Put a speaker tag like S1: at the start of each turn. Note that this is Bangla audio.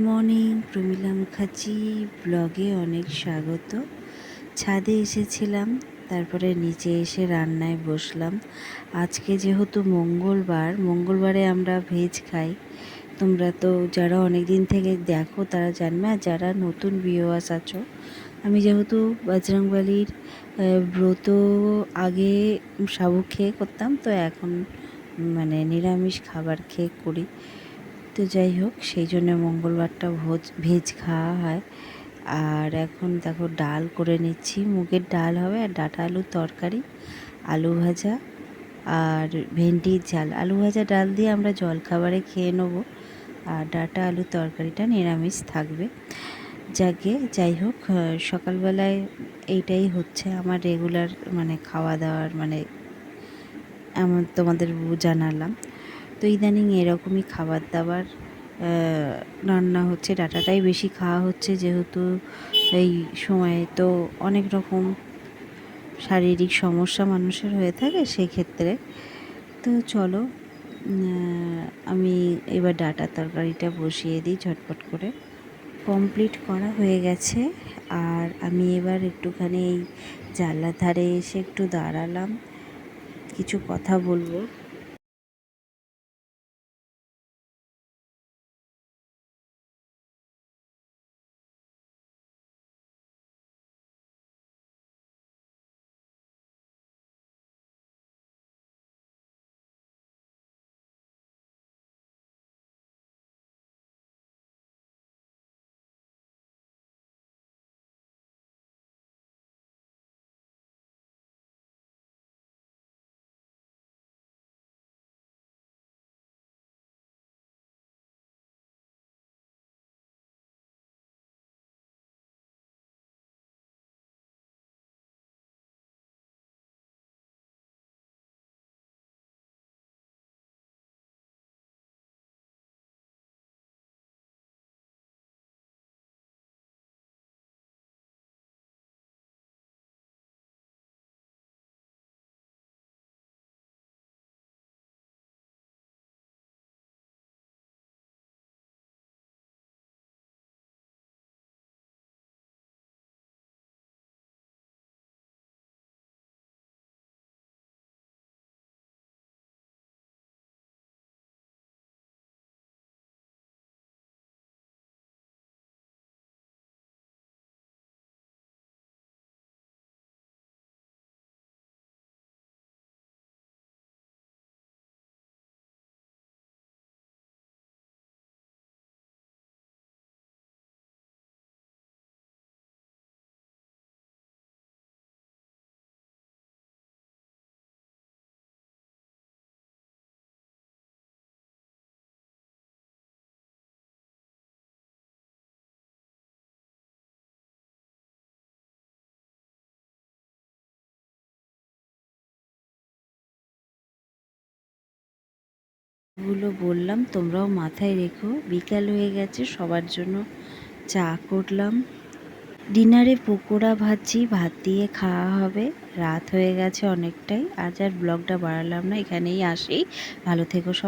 S1: মর্নিং, প্রমীলা মুখার্জি ব্লগে অনেক স্বাগত। ছাদে এসেছিলাম, তারপরে নিচে এসে রান্নায় বসলাম। আজকে যেহেতু মঙ্গলবারে আমরা ভেজ খাই। তোমরা তো যারা অনেক দিন থেকে দেখো তারা জানবে, আর যারা নতুন ভিউয়ার্স আছো, আমি যেহেতু বজরংবলীর ব্রত আগে সাবু খেয়ে করতাম, তো এখন নিরামিষ খাবার খেয়ে করি। তো যাই হোক, সেই জন্য মঙ্গলবারটা ভেজ খাওয়া হয়। আর এখন দেখো ডাল করে নিচ্ছি, মুগের ডাল হবে, আর ডাঁটা আলুর তরকারি, আলু ভাজা আর ভেন্ডির ঝাল। আলু ভাজা ডাল দিয়ে আমরা জলখাবারে খেয়ে নেবো, আর ডাঁটা আলুর তরকারিটা নিরামিষ থাকবে। যাই হোক, সকালবেলায় এইটাই হচ্ছে আমার রেগুলার খাওয়া দাওয়ার এমন তোমাদের জানালাম। তো ইদানিং এরকমই খাবার দাবার রান্না হচ্ছে, ডাঁটাটাই বেশি খাওয়া হচ্ছে, যেহেতু এই সময়ে তো অনেক রকম শারীরিক সমস্যা মানুষের হয়ে থাকে সেই ক্ষেত্রে। তো চলো, আমি এবার ডাঁটা তরকারিটা বসিয়ে দিই ঝটপট করে। কমপ্লিট করা হয়ে গেছে, আর আমি এবার একটুখানি এই জানলার ধারে এসে একটু দাঁড়ালাম, কিছু কথা বলবো। গুলো বললাম তোমরাও মাথায় রেখো। বিকাল হয়ে গেছে, সবার জন্য চা করলাম। ডিনারে পকোড়া ভাজি, ভাত দিয়ে খাওয়া হবে। রাত হয়ে গেছে অনেকটাই, আজ আর ব্লগটা বাড়ালাম না, এখানেই আসি। ভালো থেকো সব।